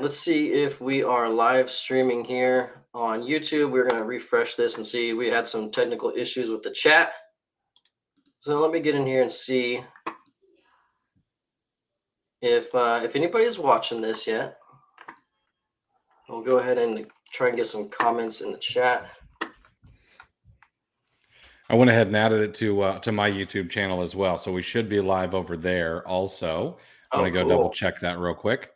let's see if we are live streaming here on YouTube. We're going to refresh this and see. We had some technical issues with the chat. So let me get in here and see if anybody is watching this yet. We'll go ahead and try and get some comments in the chat. I went ahead and added it to my YouTube channel as well, so we should be live over there also. I'm gonna go double check that real quick.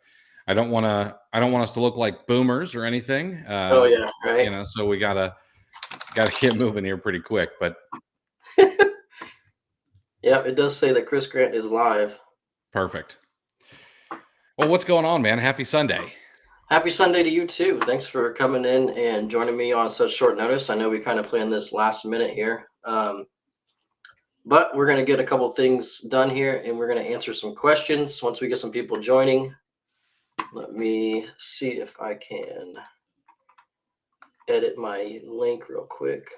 I don't want us to look like boomers or anything. Oh yeah, right. You know, so we gotta get moving here pretty quick. But yeah, it does say that Chris Grant is live. Perfect. Well, what's going on, man? Happy Sunday. Happy Sunday to you too. Thanks for coming in and joining me on such short notice. I know we kind of planned this last minute here. But we're going to get a couple things done here and we're going to answer some questions once we get some people joining. Let me see if I can edit my link real quick.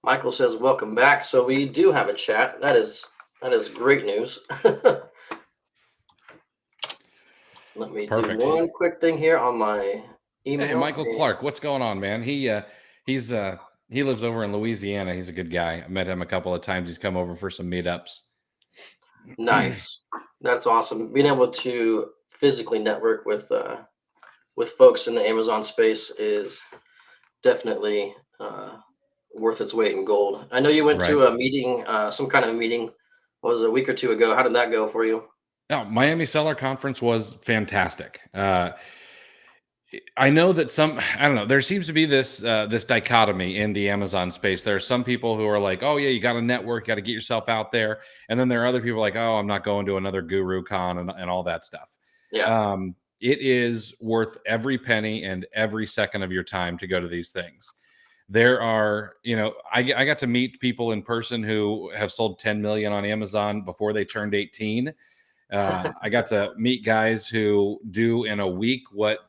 Michael says, welcome back. So we do have a chat. That is great news. Let me do one quick thing here on my email. Hey, Michael Clark, what's going on, man? He lives over in Louisiana. He's a good guy. I met him a couple of times. He's come over for some meetups. Nice. That's awesome. Being able to physically network with folks in the Amazon space is definitely worth its weight in gold. I know you went to a meeting, some kind of a meeting, was a week or two ago. How did that go for you? Oh, Miami Seller Conference was fantastic. I know that I don't know, there seems to be this dichotomy in the Amazon space. There are some people who are like, oh yeah, you got to network, you got to get yourself out there. And then there are other people like, oh, I'm not going to another Guru Con and all that stuff. Yeah. It is worth every penny and every second of your time to go to these things. There are, I got to meet people in person who have sold 10 million on Amazon before they turned 18. I got to meet guys who do in a week what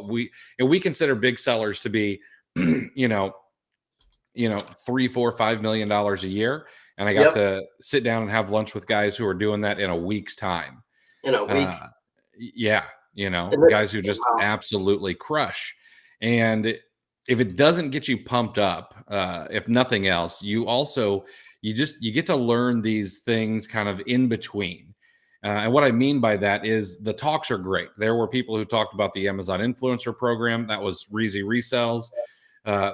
we consider big sellers to be, $3, $4, $5 million a year. And I got to sit down and have lunch with guys who are doing that in a week's time. In a week. Yeah. Guys who just absolutely crush. And if it doesn't get you pumped up, if nothing else, you get to learn these things kind of in between. And what I mean by that is the talks are great. There were people who talked about the Amazon influencer program. That was Reezy Resells.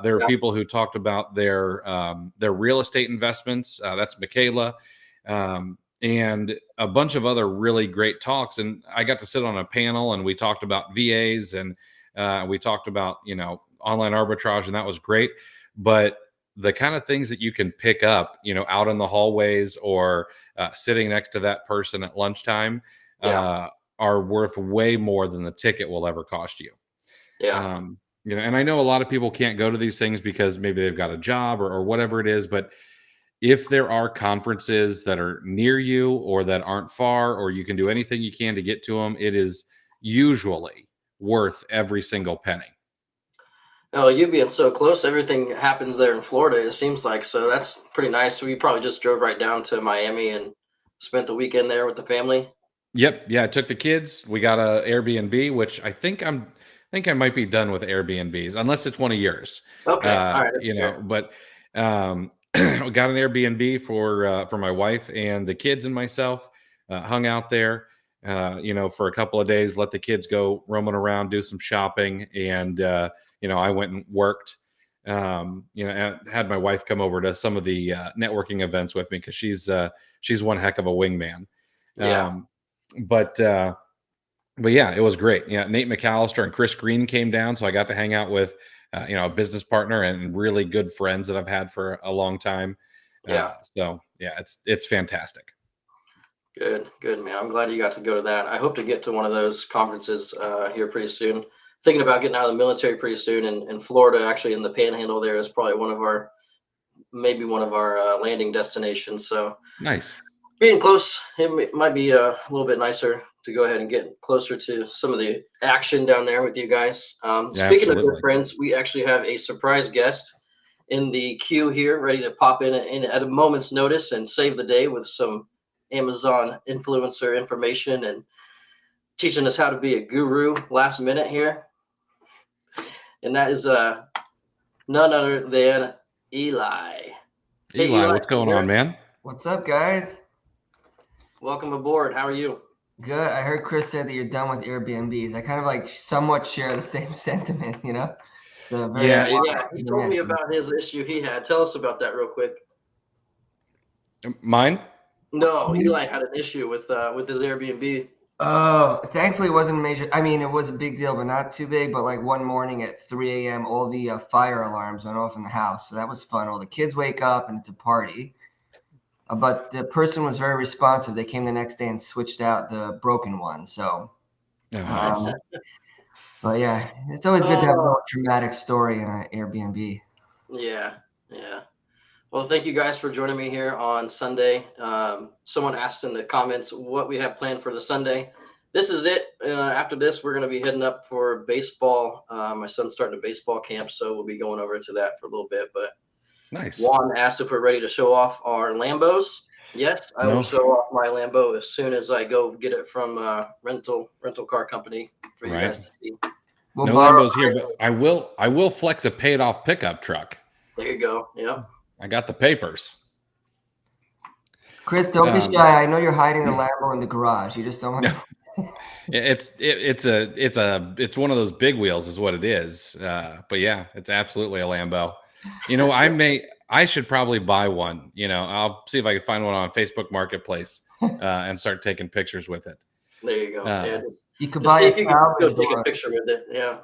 There were people who talked about their real estate investments. That's Michaela. And a bunch of other really great talks. And I got to sit on a panel and we talked about VAs and we talked about, online arbitrage, and that was great. But the kind of things that you can pick up, out in the hallways or sitting next to that person at lunchtime are worth way more than the ticket will ever cost you. Yeah. And I know a lot of people can't go to these things because maybe they've got a job or whatever it is, but if there are conferences that are near you or that aren't far, or you can do anything you can to get to them, it is usually worth every single penny. Oh, you being so close, everything happens there in Florida, it seems like. So that's pretty nice. We probably just drove right down to Miami and spent the weekend there with the family. Yep. Yeah, I took the kids. We got a Airbnb, which I think I might be done with Airbnbs, unless it's one of yours. Okay. All right. But we got an Airbnb for my wife and the kids and myself. Hung out there, for a couple of days, let the kids go roaming around, do some shopping, and I went and worked. Had my wife come over to some of the networking events with me because she's one heck of a wingman. Yeah. But yeah, it was great. Yeah, Nate McAllister and Chris Green came down, so I got to hang out with a business partner and really good friends that I've had for a long time. So yeah, it's fantastic. Good, man. I'm glad you got to go to that. I hope to get to one of those conferences here pretty soon. Thinking about getting out of the military pretty soon, in Florida, actually in the Panhandle, there is probably one of our landing destinations. So nice. Being close, it might be a little bit nicer to go ahead and get closer to some of the action down there with you guys. Speaking of good friends, we actually have a surprise guest in the queue here, ready to pop in at a moment's notice and save the day with some Amazon influencer information and teaching us how to be a guru last minute here. And that is none other than Eli. Hey, Eli, what's going on, man? What's up, guys? Welcome aboard. How are you? Good. I heard Chris say that you're done with Airbnbs. I kind of like somewhat share the same sentiment, you know? He told me about his issue he had. Tell us about that real quick. Mine? No, Eli had an issue with his Airbnb. Oh, thankfully it wasn't major. I mean, it was a big deal, but not too big. But like one morning at 3 a.m., all the fire alarms went off in the house. So that was fun. All the kids wake up and it's a party. But the person was very responsive. They came the next day and switched out the broken one. So, but yeah, it's always good to have a little dramatic story in an Airbnb. Yeah. Well, thank you guys for joining me here on Sunday. Someone asked in the comments what we have planned for the Sunday. This is it. After this, we're going to be heading up for baseball. My son's starting a baseball camp, so we'll be going over to that for a little bit. But nice. Juan asked if we're ready to show off our Lambos. Yes, I will show off my Lambo as soon as I go get it from rental car company for you guys to see. We'll no Lambos here, but I will flex a paid off pickup truck. There you go. Yeah. I got the papers. Chris, don't be shy. I know you're hiding the Lambo in the garage. You just don't want to. It's one of those big wheels is what it is. But yeah, it's absolutely a Lambo. You know, I should probably buy one. You know, I'll see if I can find one on Facebook Marketplace and start taking pictures with it. There you go. You could buy a salvage. Take a picture with it. Yeah.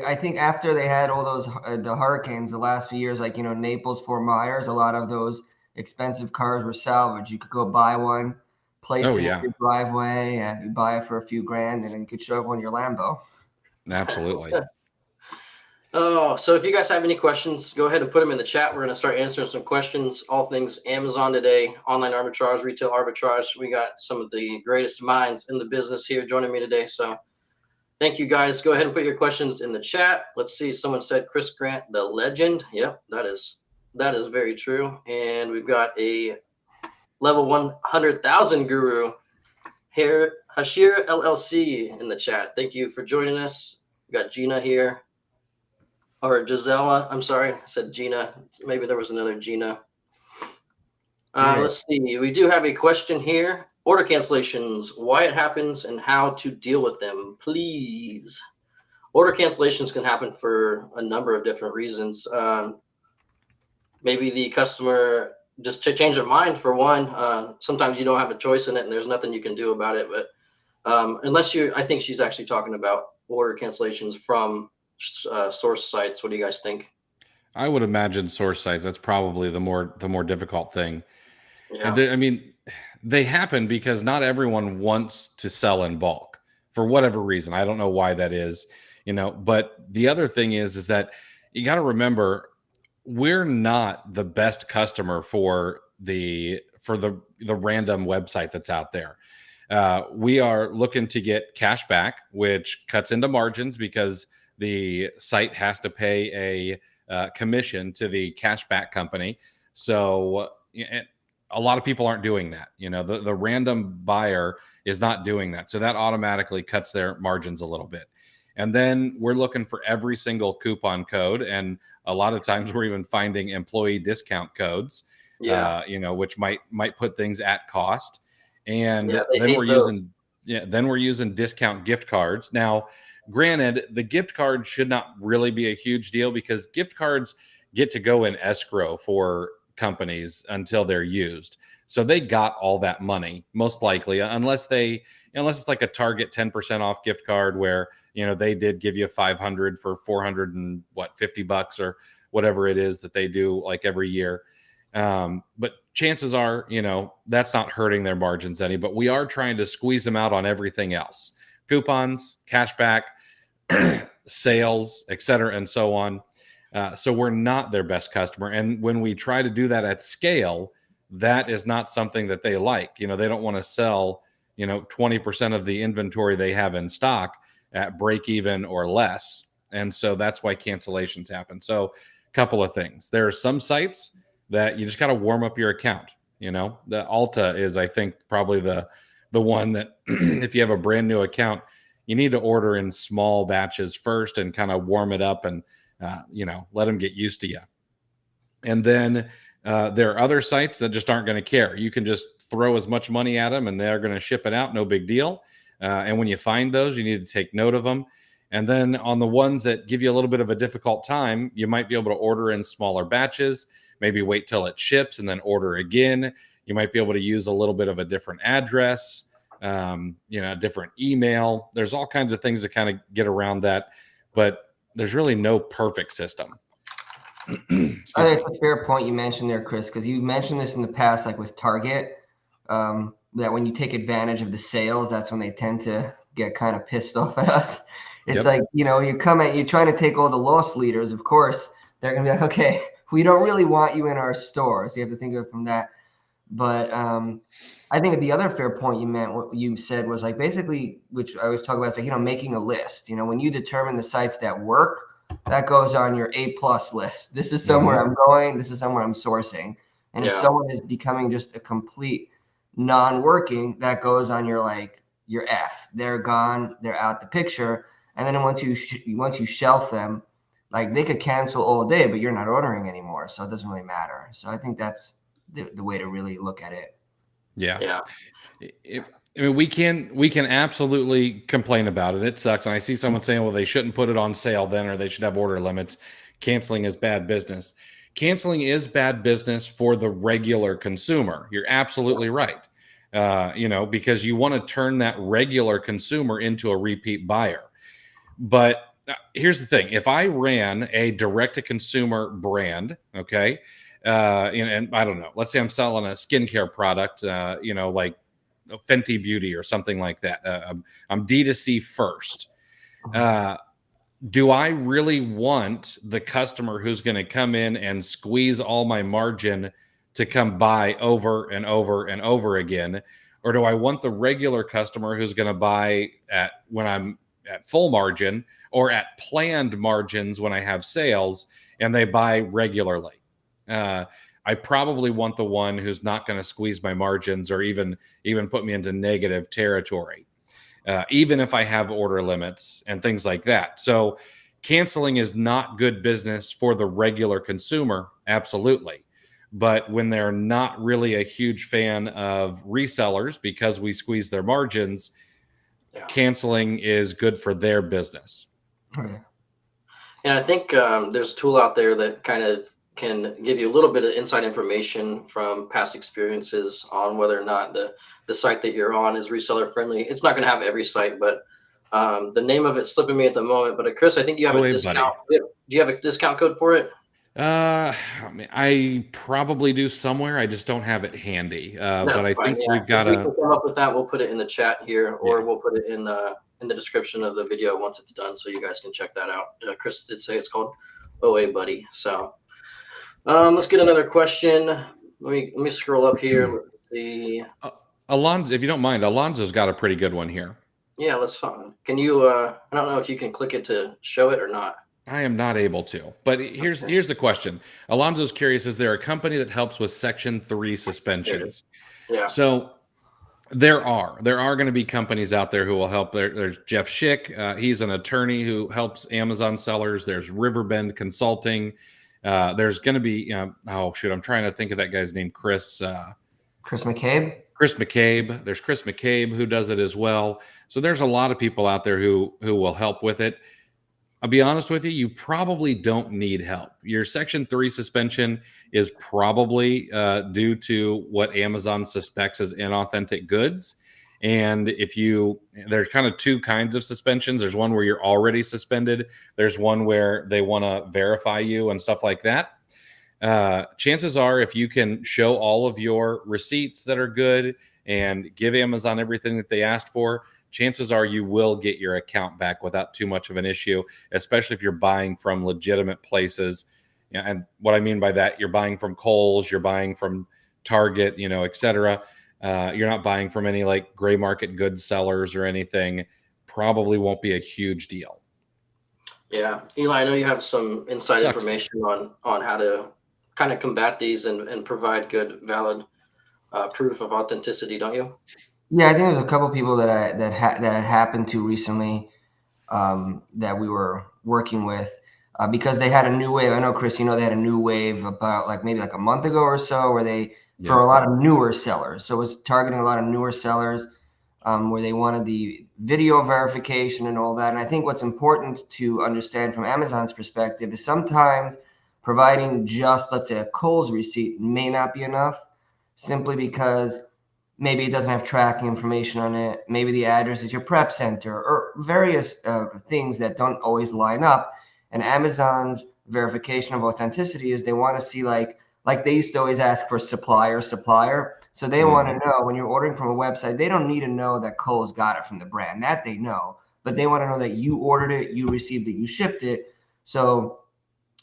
I think after they had all those the hurricanes the last few years, like Naples, Fort Myers, a lot of those expensive cars were salvaged. You could go buy one, place it in your driveway, and you buy it for a few grand, and then you could show everyone your Lambo. Absolutely. So if you guys have any questions, go ahead and put them in the chat. We're going to start answering some questions, all things Amazon today, online arbitrage, retail arbitrage. We got some of the greatest minds in the business here joining me today. So thank you guys. Go ahead and put your questions in the chat. Let's see. Someone said Chris Grant, the legend. Yep, that is very true. And we've got a level 100,000 guru here, Hashir LLC in the chat. Thank you for joining us. We got Gina here. Or Gisela, I'm sorry, I said Gina. Maybe there was another Gina. Let's see. We do have a question here. Order cancellations, why it happens and how to deal with them, please. Order cancellations can happen for a number of different reasons. Maybe the customer just to change their mind for one. Sometimes you don't have a choice in it and there's nothing you can do about it. But I think she's actually talking about order cancellations from source sites. What do you guys think? I would imagine source sites. That's probably the more difficult thing. Yeah. I mean, they happen because not everyone wants to sell in bulk for whatever reason. I don't know why that is, but the other thing is that you got to remember we're not the best customer for the random website that's out there. We are looking to get cash back, which cuts into margins because the site has to pay a commission to the cashback company. So a lot of people aren't doing that. The random buyer is not doing that. So that automatically cuts their margins a little bit. And then we're looking for every single coupon code. And a lot of times we're even finding employee discount codes, which might put things at cost. And then we're using discount gift cards. Now, granted, the gift card should not really be a huge deal because gift cards get to go in escrow for companies until they're used. So they got all that money, most likely, unless it's like a Target 10% off gift card where, they did give you $500 for $450 or whatever it is that they do like every year. But chances are, that's not hurting their margins any, but we are trying to squeeze them out on everything else. Coupons, cashback, sales, et cetera, and so on. So we're not their best customer. And when we try to do that at scale, that is not something that they like. They don't want to sell, 20% of the inventory they have in stock at break even or less. And so that's why cancellations happen. So a couple of things. There are some sites that you just got to warm up your account. The Alta is, I think, probably the one that if you have a brand new account, you need to order in small batches first and kind of warm it up and let them get used to you. And then there are other sites that just aren't going to care. You can just throw as much money at them and they're going to ship it out, no big deal. And when you find those, you need to take note of them. And then on the ones that give you a little bit of a difficult time, you might be able to order in smaller batches, maybe wait till it ships and then order again. You might be able to use a little bit of a different address, a different email. There's all kinds of things to kind of get around that, but there's really no perfect system. I think it's a fair point you mentioned there, Chris, because you've mentioned this in the past, like with Target, that when you take advantage of the sales, that's when they tend to get kind of pissed off at us. It's like, you're trying to take all the loss leaders. Of course, they're going to be like, okay, we don't really want you in our stores. You have to think of it from that. But I think the other fair point what you said was like basically, which I always talk about, is like, making a list. When you determine the sites that work, that goes on your A+ list. This is somewhere I'm going. This is somewhere I'm sourcing. And if someone is becoming just a complete non-working, that goes on your F. They're gone. They're out the picture. And then once you shelf them, like they could cancel all day, but you're not ordering anymore. So it doesn't really matter. So I think that's the way to really look at it. Yeah. We can absolutely complain about it. It sucks. And I see someone saying, well, they shouldn't put it on sale then, or they should have order limits. Canceling is bad business. Canceling is bad business for the regular consumer. You're absolutely right. Because you want to turn that regular consumer into a repeat buyer. But here's the thing. If I ran a direct-to-consumer brand, okay, and I don't know, let's say I'm selling a skincare product, like Fenty Beauty or something like that. I'm D2C first. Do I really want the customer who's going to come in and squeeze all my margin to come buy over and over and over again? Or do I want the regular customer who's going to buy when I'm at full margin or at planned margins when I have sales and they buy regularly? I probably want the one who's not going to squeeze my margins or even put me into negative territory, even if I have order limits and things like that. So canceling is not good business for the regular consumer, absolutely. But when they're not really a huge fan of resellers because we squeeze their margins, canceling is good for their business. Okay. And I think there's a tool out there that kind of can give you a little bit of inside information from past experiences on whether or not the site that you're on is reseller friendly. It's not going to have every site, but the name of it's slipping me at the moment. But Chris, I think you have a discount. Do you have a discount code for it? I probably do somewhere. I just don't have it handy. But I think we've got to come up with that. We'll put it in the chat here, or we'll put it in the description of the video once it's done, so you guys can check that out. Chris did say it's called OA Buddy. So let's get another question. Let me scroll up here. Let's see. Alonzo, if you don't mind, Alonzo's got a pretty good one here. Yeah, let's. Can you? I don't know if you can click it to show it or not. I am not able to, but here's the question. Alonzo's curious, is there a company that helps with Section 3 suspensions? Yeah. So there are going to be companies out there who will help. There's Jeff Schick. He's an attorney who helps Amazon sellers. There's Riverbend Consulting. There's going to be, I'm trying to think of that guy's name. Chris McCabe. Chris McCabe. There's Chris McCabe who does it as well. So there's a lot of people out there who will help with it. I'll be honest with you, you probably don't need help. Your Section 3 suspension is probably due to what Amazon suspects as inauthentic goods. And there's kind of two kinds of suspensions. There's one where you're already suspended. There's one where they want to verify you and stuff like that. Chances are, if you can show all of your receipts that are good and give Amazon everything that they asked for, chances are you will get your account back without too much of an issue, especially if you're buying from legitimate places. And what I mean by that, you're buying from Kohl's, you're buying from Target, et cetera. You're not buying from any like gray market goods sellers or anything. Probably won't be a huge deal. Yeah. Eli, I know you have some inside information on how to kind of combat these and provide good, valid proof of authenticity, don't you? Yeah, I think there's a couple people that had happened to recently, that we were working with, because they had a new wave. I know, Chris, they had a new wave about maybe a month ago or so, where for a lot of newer sellers. So it was targeting a lot of newer sellers, where they wanted the video verification and all that. And I think what's important to understand from Amazon's perspective is sometimes providing just, let's say, a Kohl's receipt may not be enough, simply because maybe it doesn't have tracking information on it. Maybe the address is your prep center, or various things that don't always line up. And Amazon's verification of authenticity is they want to see like they used to always ask for supplier. So they want to know when you're ordering from a website, they don't need to know that Kohl's got it from the brand. That they know, but they want to know that you ordered it, you received it, you shipped it. So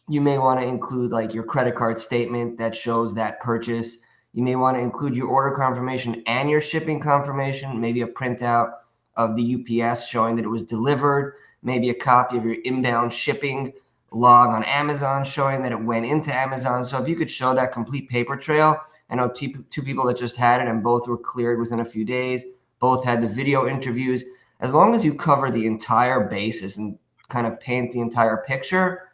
you may want to include your credit card statement that shows that purchase. You may want to include your order confirmation and your shipping confirmation, maybe a printout of the UPS showing that it was delivered, maybe a copy of your inbound shipping log on Amazon showing that it went into Amazon. So if you could show that complete paper trail, I know two people that just had it and both were cleared within a few days, both had the video interviews. As long as you cover the entire basis and kind of paint the entire picture,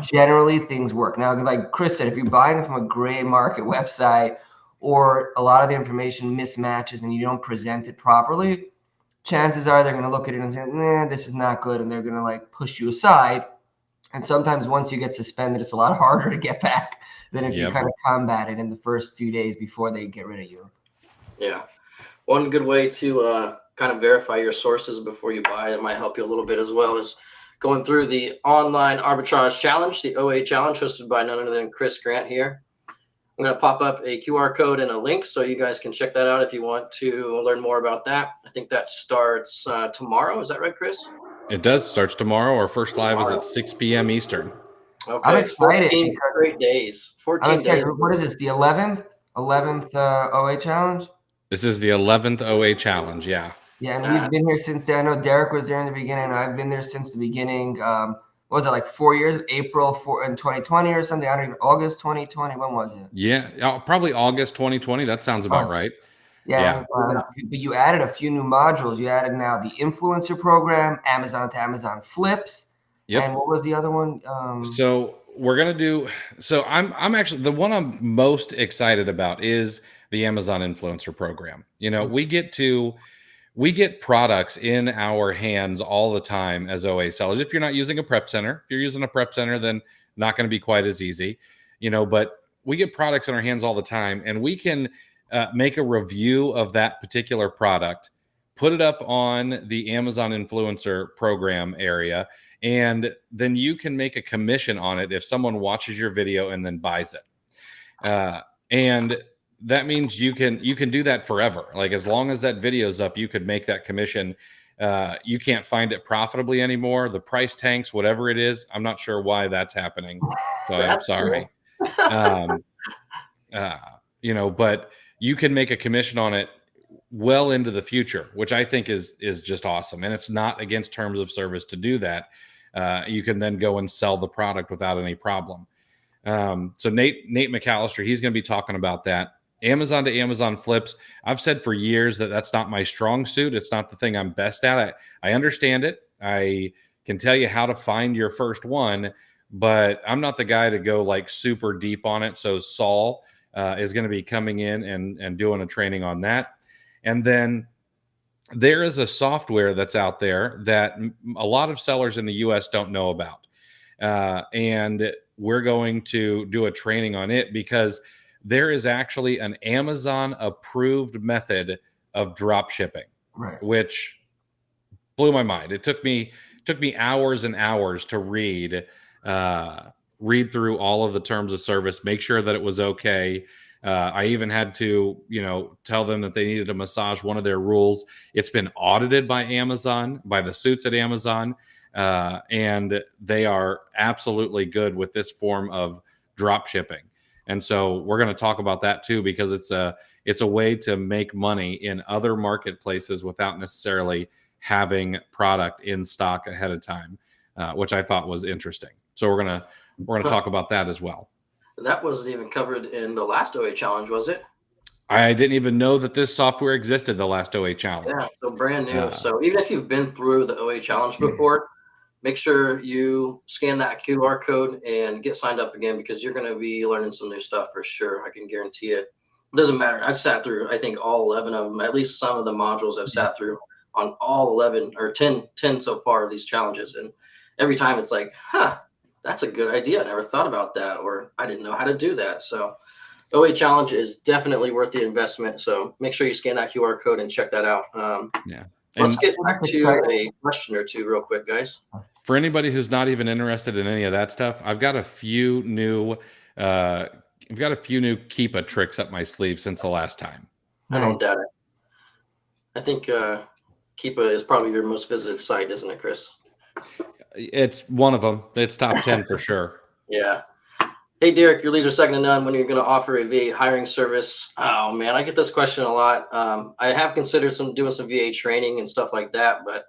generally things work. Now, like Chris said, if you're buying it from a gray market website, or a lot of the information mismatches and you don't present it properly, chances are they're going to look at it and say, nah, this is not good. And they're going to push you aside. And sometimes once you get suspended, it's a lot harder to get back than if you kind of combat it in the first few days before they get rid of you. Yeah. One good way to kind of verify your sources before you buy, it might help you a little bit as well, is going through the online arbitrage challenge, the OA challenge, hosted by none other than Chris Grant here. I'm going to pop up a QR code and a link so you guys can check that out if you want to learn more about that. I think that starts tomorrow. Is that right, Chris? It does. Starts tomorrow. Our first live is at 6 p.m. Eastern. Okay. I'm excited. 14 great days. 14 days. What is this? The 11th OA challenge? This is the 11th OA challenge. Yeah. Yeah, and we've been here since then. I know Derek was there in the beginning. I've been there since the beginning. What was it, 4 years? April in 2020 or something? I don't even. August 2020. When was it? Yeah, probably August 2020. That sounds about right. Yeah. But you added a few new modules. You added now the influencer program, Amazon to Amazon flips. Yep. And what was the other one? So we're gonna do. So I'm actually the one I'm most excited about is the Amazon influencer program. We get products in our hands all the time as OA sellers. If you're not using a prep center, if you're using a prep center, then not going to be quite as easy, but we get products in our hands all the time, and we can make a review of that particular product, put it up on the Amazon influencer program area, and then you can make a commission on it if someone watches your video and then buys it. And that means you can do that forever. As long as that video's up, you could make that commission. You can't find it profitably anymore. The price tanks, whatever it is. I'm not sure why that's happening. So I'm sorry. But you can make a commission on it well into the future, which I think is just awesome. And it's not against terms of service to do that. You can then go and sell the product without any problem. So Nate McAllister, he's going to be talking about that. Amazon to Amazon flips. I've said for years that that's not my strong suit. It's not the thing I'm best at. I understand it. I can tell you how to find your first one, but I'm not the guy to go super deep on it. So Saul is going to be coming in and doing a training on that. And then there is a software that's out there that a lot of sellers in the US don't know about. And we're going to do a training on it because there is actually an Amazon approved method of drop shipping, which blew my mind. It took me hours and hours to read through all of the terms of service, make sure that it was okay. I even had to, tell them that they needed to massage one of their rules. It's been audited by Amazon, by the suits at Amazon, and they are absolutely good with this form of drop shipping. And so we're going to talk about that too, because it's a way to make money in other marketplaces without necessarily having product in stock ahead of time, which I thought was interesting. So we're gonna talk about that as well. That wasn't even covered in the last OA challenge, was it? I didn't even know that this software existed, the last OA challenge. Yeah, so brand new. Uh, So even if you've been through the OA challenge before, make sure you scan that QR code and get signed up again, because you're going to be learning some new stuff for sure. I can guarantee it. It doesn't matter. I've sat through, I think, all 11 of them, at least some of the modules I've sat through on all 11 or 10 so far of these challenges. And every time it's like, that's a good idea. I never thought about that, or I didn't know how to do that. So OA challenge is definitely worth the investment. So make sure you scan that QR code and check that out. yeah. Let's And get back to a question or two real quick, guys. for anybody who's not even interested in any of that stuff, I've got a few new Keepa tricks up my sleeve since the last time. I don't doubt it. I think Keepa is probably your most visited site, isn't it, Chris? It's one of them. It's top 10 for sure. Yeah. Hey, Derek, your leads are second to none when you're going to offer a VA hiring service. Oh, man, I get this question a lot. I have considered doing some VA training and stuff like that, but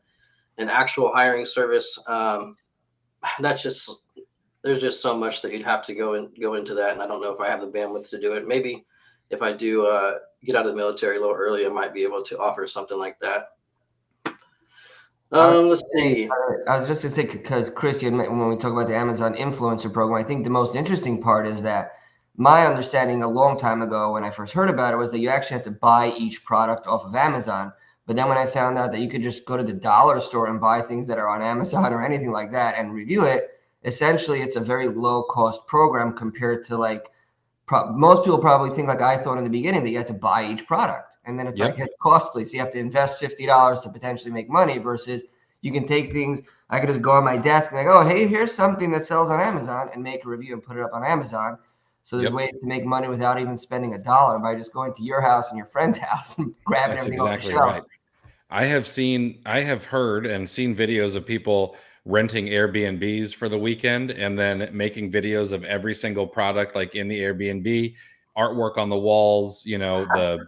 an actual hiring service, there's just so much that you'd have to go into that, and I don't know if I have the bandwidth to do it. Maybe if I do get out of the military a little early, I might be able to offer something like that. Let's see. I was just going to say, because Chris, when we talk about the Amazon influencer program, I think the most interesting part is that my understanding a long time ago when I first heard about it was that you actually had to buy each product off of Amazon. But then when I found out that you could just go to the dollar store and buy things that are on Amazon or anything like that and review it, essentially it's a very low cost program compared to like most people probably think, like I thought in the beginning, that you had to buy each product, and then it's like it's costly. So you have to invest $50 to potentially make money, versus you can take things. I could just go on my desk and like, oh, hey, here's something that sells on Amazon, and make a review and put it up on Amazon. So there's ways to make money without even spending $1 by just going to your house and your friend's house and grabbing everything off the shelf. Right. I have heard and seen videos of people renting Airbnbs for the weekend and then making videos of every single product, like in the Airbnb, artwork on the walls, the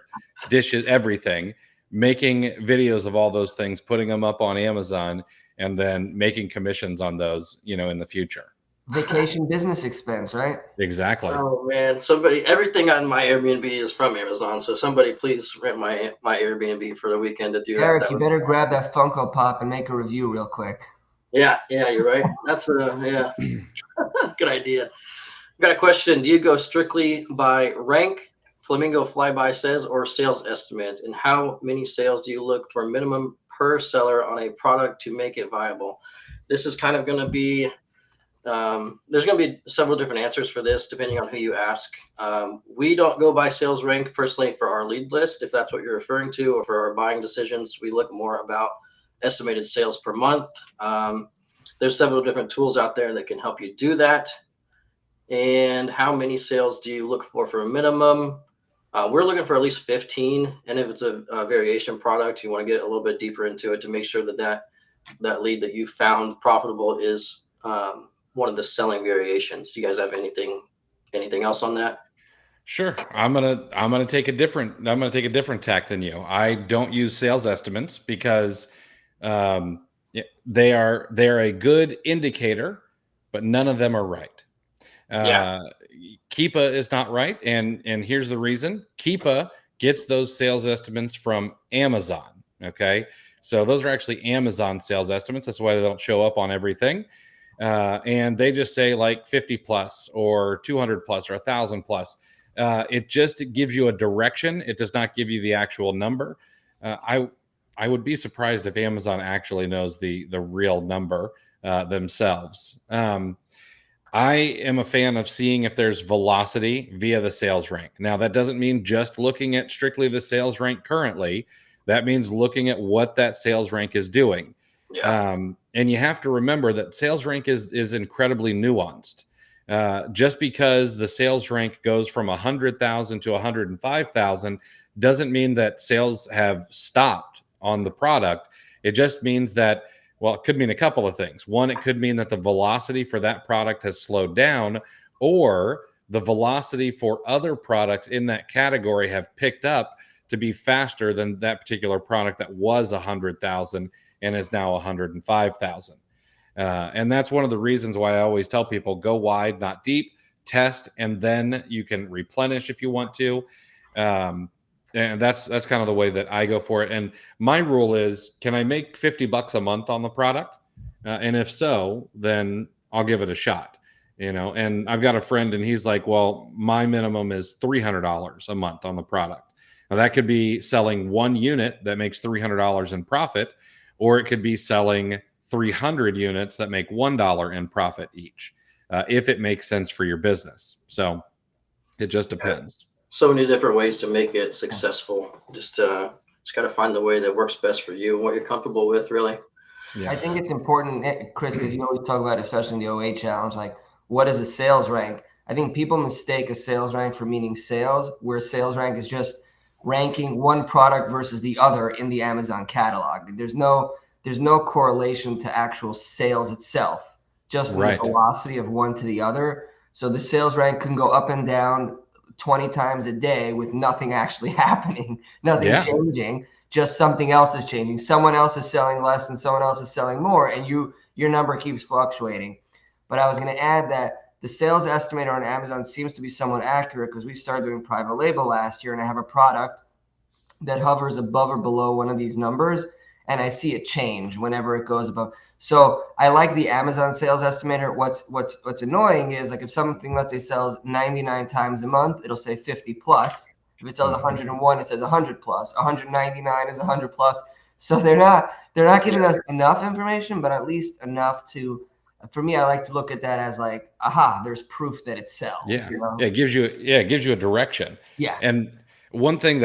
dishes, everything, making videos of all those things, putting them up on Amazon, and then making commissions on those, in the future. Vacation business expense, right? Exactly. Oh man, everything on my Airbnb is from Amazon. So somebody please rent my Airbnb for the weekend to do Eric, that. you better grab that Funko Pop and make a review real quick. Yeah, you're right. That's good idea. I've got a question. Do you go strictly by rank, Flamingo Flyby says, or sales estimate? And how many sales do you look for minimum per seller on a product to make it viable? This is kind of going to be, there's going to be several different answers for this depending on who you ask. We don't go by sales rank personally for our lead list, if that's what you're referring to, or for our buying decisions. We look more about estimated sales per month. There's several different tools out there that can help you do that. And how many sales do you look for a minimum? We're looking for at least 15. And if it's a variation product, you want to get a little bit deeper into it to make sure that lead that you found profitable is one of the selling variations. Do you guys have anything else on that? Sure. I'm gonna take a different tack than you. I don't use sales estimates because they are a good indicator, but none of them are right. Keepa is not right, and here's the reason. Keepa gets those sales estimates from Amazon. Okay, so those are actually Amazon sales estimates. That's why they don't show up on everything, and they just say like 50 plus or 200 plus or 1,000 plus. It just gives you a direction. It does not give you the actual number. I would be surprised if Amazon actually knows the real number themselves. I am a fan of seeing if there's velocity via the sales rank. Now, that doesn't mean just looking at strictly the sales rank currently. That means looking at what that sales rank is doing. Yeah. And you have to remember that sales rank is incredibly nuanced. Just because the sales rank goes from 100,000 to 105,000 doesn't mean that sales have stopped on the product. It just means that, well, it could mean a couple of things. One, it could mean that the velocity for that product has slowed down, or the velocity for other products in that category have picked up to be faster than that particular product that was 100,000 and is now 105,000. And that's one of the reasons why I always tell people, go wide, not deep, test, and then you can replenish if you want to. And that's kind of the way that I go for it. And my rule is, can I make $50 a month on the product? And if so, then I'll give it a shot. And I've got a friend and he's like, well, my minimum is $300 a month on the product. Now that could be selling one unit that makes $300 in profit, or it could be selling 300 units that make $1 in profit each, if it makes sense for your business. So it just depends. So many different ways to make it successful. Just got to find the way that works best for you and what you're comfortable with, really. Yeah. I think it's important, Chris, because you always talk about, especially in the OA challenge, like what is a sales rank? I think people mistake a sales rank for meaning sales, where sales rank is just ranking one product versus the other in the Amazon catalog. There's no correlation to actual sales itself, just the velocity of one to the other. So the sales rank can go up and down 20 times a day with nothing actually happening, nothing changing, just something else is changing. Someone else is selling less and someone else is selling more, and your number keeps fluctuating. But I was going to add that the sales estimator on Amazon seems to be somewhat accurate, because we started doing private label last year, and I have a product that hovers above or below one of these numbers, and I see it change whenever it goes above. So I like the Amazon sales estimator. What's annoying is, like, if something, let's say, sells 99 times a month, it'll say 50 plus. If it sells 101, it says 100 plus. 199 is 100 plus. So they're not giving us enough information, but at least enough to. For me, I like to look at that as like, aha, there's proof that it sells. Yeah, it gives you a direction. Yeah. And the one thing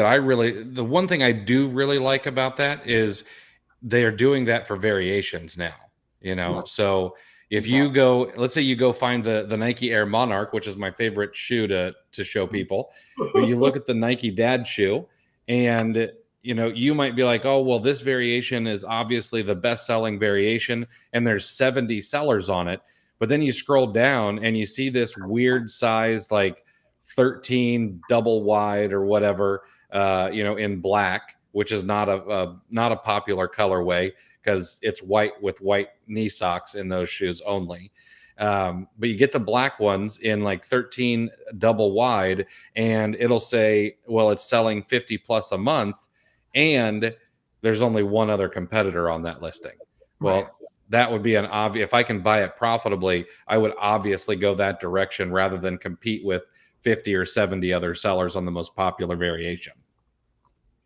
I do really like about that is they are doing that for variations now. So if you go, let's say you go find the Nike Air Monarch, which is my favorite shoe to show people, but you look at the Nike Dad shoe, and you might be like, oh, well, this variation is obviously the best selling variation, and there's 70 sellers on it. But then you scroll down and you see this weird sized, like 13 double wide or whatever, in black, which is not a popular colorway, because it's white with white knee socks in those shoes only. But you get the black ones in like 13 double wide, and it'll say, well, it's selling 50 plus a month, and there's only one other competitor on that listing. Well, that would be an obvious. If I can buy it profitably, I would obviously go that direction rather than compete with 50 or 70 other sellers on the most popular variation.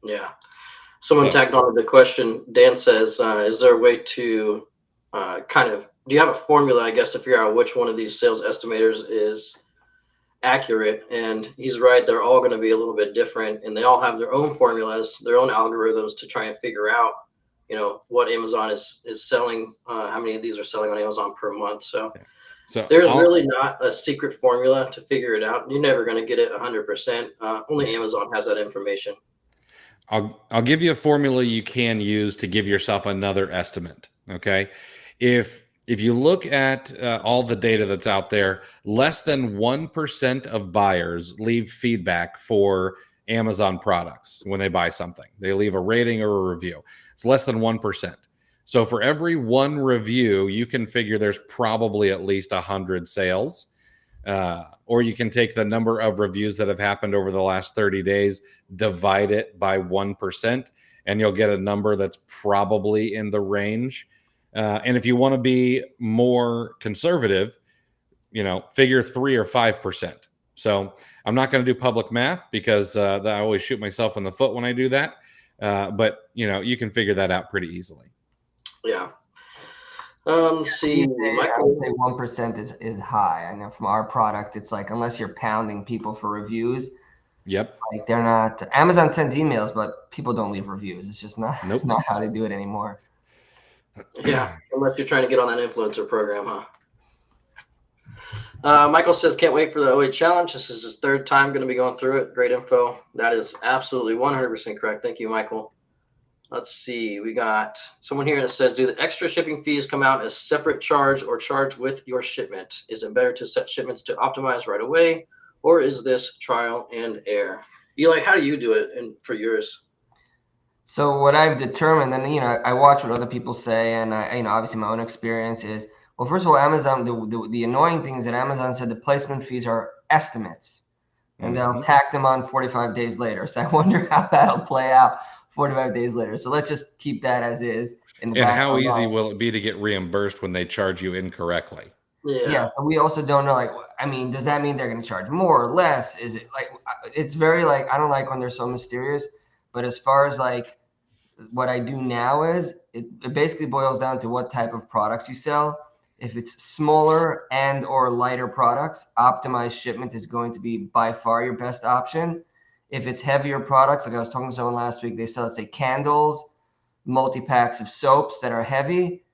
Yeah. Someone tagged on to the question. Dan says, is there a way to do you have a formula, I guess, to figure out which one of these sales estimators is accurate? And he's right. They're all going to be a little bit different, and they all have their own formulas, their own algorithms to try and figure out, what Amazon is selling, how many of these are selling on Amazon per month. So there's really not a secret formula to figure it out. You're never going to get it 100%. Only Amazon has that information. I'll give you a formula you can use to give yourself another estimate. Okay. If you look at all the data that's out there, less than 1% of buyers leave feedback for Amazon products when they buy something. They leave a rating or a review. It's less than 1%. So for every one review, you can figure there's probably at least 100 sales. Or you can take the number of reviews that have happened over the last 30 days, divide it by 1%, and you'll get a number that's probably in the range. And if you want to be more conservative, figure 3 or 5%. So I'm not going to do public math, because I always shoot myself in the foot when I do that. But you can figure that out pretty easily. Yeah. Let's see. I would say 1% is high. I know from our product, it's like, unless you're pounding people for reviews. Yep. Like, they're not. Amazon sends emails, but people don't leave reviews. It's just not how they do it anymore. Yeah, unless you're trying to get on that influencer program, huh? Michael says, can't wait for the OA challenge. This is his third time going to be going through it. Great info. That is absolutely 100% correct. Thank you, Michael. Let's see. We got someone here that says, do the extra shipping fees come out as separate charge or charge with your shipment? Is it better to set shipments to optimize right away, or is this trial and error? Eli, how do you do it for yours? So what I've determined, and I watch what other people say, and obviously my own experience is, well, first of all, Amazon, the annoying thing is that Amazon said the placement fees are estimates. and they'll tack them on 45 days later. So I wonder how that'll play out 45 days later. So let's just keep that as is in the And back of how our easy mind. will it be to get reimbursed when they charge you incorrectly? Yeah, so we also don't know, like, I mean, does that mean they're going to charge more or less? Is it like, it's very like, I don't like when they're so mysterious, but as far as like what I do now is it basically boils down to what type of products you sell. If it's smaller and or lighter products, optimized shipment is going to be by far your best option. If it's heavier products, like I was talking to someone last week, they sell, let's say, candles, multi-packs of soaps that are heavy,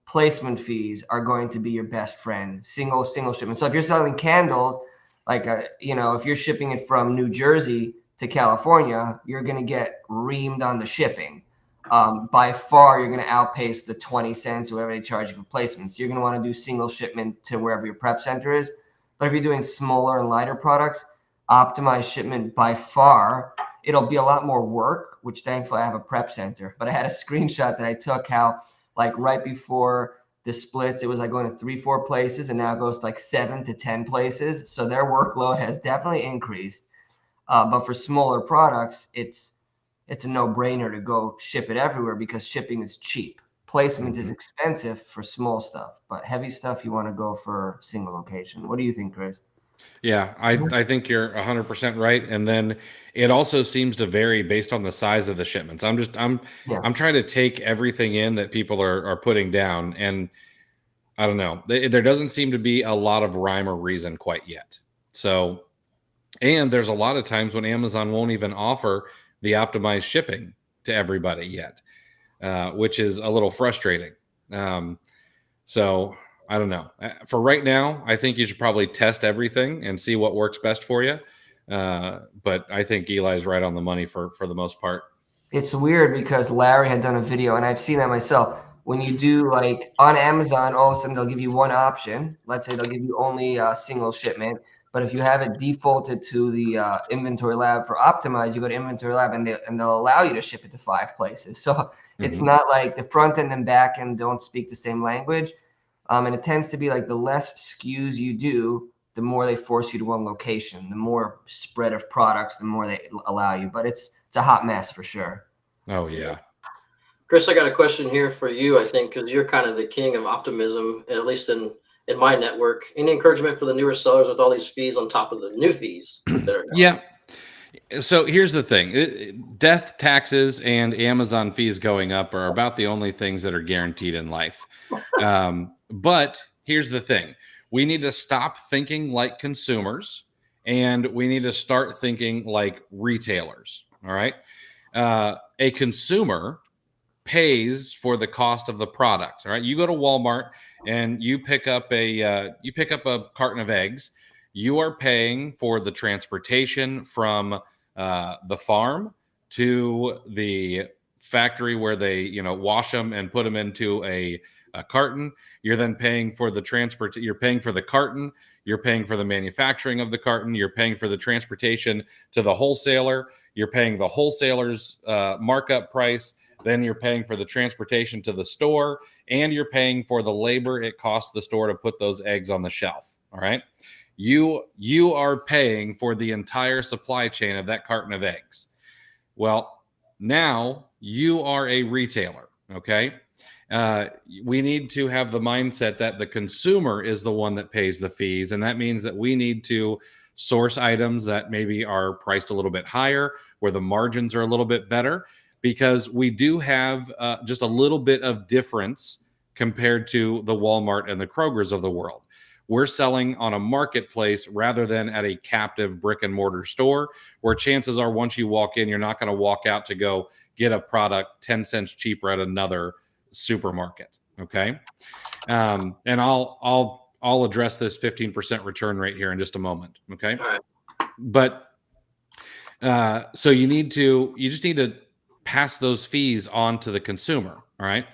placement fees are going to be your best friend. Single shipment. So if you're selling candles, like if you're shipping it from New Jersey to California, you're going to get reamed on the shipping. By far, you're going to outpace the 20 cents or whatever they charge you for placements. You're going to want to do single shipment to wherever your prep center is. But if you're doing smaller and lighter products, optimized shipment by far. It'll be a lot more work, which thankfully I have a prep center. But I had a screenshot that I took how, like, right before the splits, it was like going to 3-4 places, and now it goes to like 7 to 10 places. So their workload has definitely increased. But for smaller products, it's a no-brainer to go ship it everywhere because shipping is cheap. Placement is expensive for small stuff, but heavy stuff you want to go for single location. What do you think, Chris? Yeah, I think you're 100% right. And then it also seems to vary based on the size of the shipments. Yeah. I'm trying to take everything in that people are putting down, and I don't know. There doesn't seem to be a lot of rhyme or reason quite yet. So, and there's a lot of times when Amazon won't even offer the optimized shipping to everybody yet, which is a little frustrating. So I don't know. For right now, I think you should probably test everything and see what works best for you. But I think Eli's right on the money for the most part. It's weird because Larry had done a video, and I've seen that myself. When you do, like, on Amazon, all of a sudden they'll give you one option. Let's say they'll give you only a single shipment. But if you have it defaulted to the Inventory Lab for Optimize, you go to Inventory Lab and they'll allow you to ship it to 5 places. So it's not like the front end and back end don't speak the same language. And it tends to be like the less SKUs you do, the more they force you to one location. The more spread of products, the more they allow you. But it's a hot mess for sure. Oh yeah. Chris, I got a question here for you, I think, because you're kind of the king of optimism, at least in my network. Any encouragement for the newer sellers with all these fees on top of the new fees that are Yeah. So here's the thing. Death, taxes, and Amazon fees going up are about the only things that are guaranteed in life. But here's the thing. We need to stop thinking like consumers, and we need to start thinking like retailers. All right. A consumer pays for the cost of the product. All right. You go to Walmart and you pick up a carton of eggs. You are paying for the transportation from the farm to the factory where they wash them and put them into a carton. You're then paying for the transport. You're paying for the carton. You're paying for the manufacturing of the carton. You're paying for the transportation to the wholesaler. You're paying the wholesaler's markup price. Then you're paying for the transportation to the store, and you're paying for the labor it costs the store to put those eggs on the shelf. All right. You are paying for the entire supply chain of that carton of eggs. Well, now you are a retailer. Okay. We need to have the mindset that the consumer is the one that pays the fees. And that means that we need to source items that maybe are priced a little bit higher, where the margins are a little bit better, because we do have just a little bit of difference compared to the Walmart and the Krogers of the world. We're selling on a marketplace rather than at a captive brick and mortar store, where chances are once you walk in, you're not going to walk out to go get a product 10 cents cheaper at another supermarket. Okay. And I'll address this 15% return rate here in just a moment. Okay. All right. But so you just need to pass those fees on to the consumer. All right.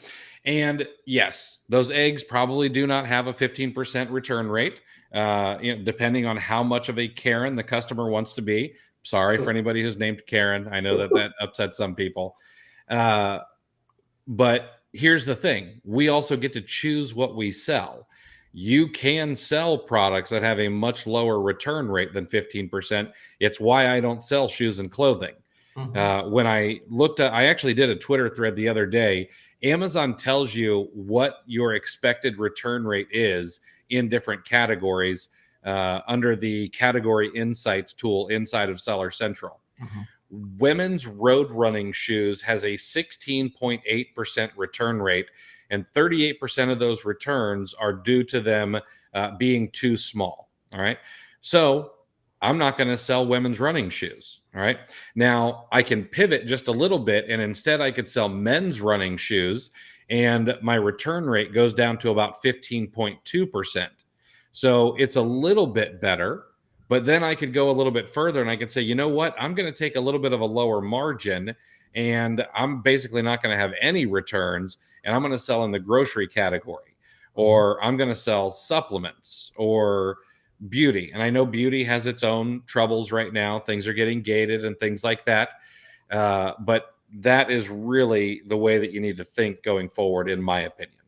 And yes, those eggs probably do not have a 15% return rate, depending on how much of a Karen the customer wants to be. Sorry for anybody who's named Karen. I know that upsets some people. But here's the thing. We also get to choose what we sell. you can sell products that have a much lower return rate than 15%. It's why I don't sell shoes and clothing. When I looked at, I actually did a Twitter thread the other day. Amazon tells you what your expected return rate is in different categories under the category insights tool inside of Seller Central. Women's road running shoes has a 16.8% return rate, and 38% of those returns are due to them being too small. All right. So I'm not going to sell women's running shoes. All right. Now I can pivot just a little bit, and instead I could sell men's running shoes, and my return rate goes down to about 15.2%. So it's a little bit better. But then I could go a little bit further and I could say, you know what? I'm going to take a little bit of a lower margin, and I'm basically not going to have any returns, and I'm going to sell in the grocery category, or I'm going to sell supplements or beauty. And I know beauty has its own troubles right now. Things are getting gated and things like that. But that is really the way that you need to think going forward, in my opinion.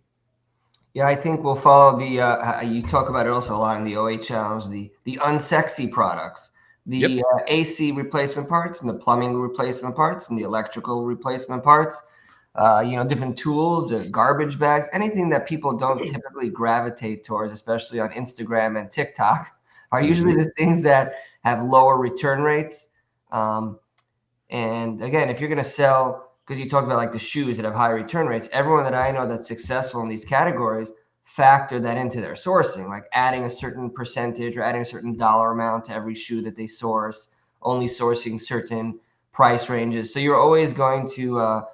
Yeah, I think we'll follow the, you talk about it also a lot in the OHMs, the unsexy products, the AC replacement parts and the plumbing replacement parts and the electrical replacement parts, different tools, garbage bags, anything that people don't typically gravitate towards, especially on Instagram and TikTok, are usually the things that have lower return rates. And again, if you're going to sell, because you talked about like the shoes that have high return rates, everyone that I know that's successful in these categories factor that into their sourcing, like adding a certain percentage or adding a certain dollar amount to every shoe that they source, only sourcing certain price ranges. So you're always going to,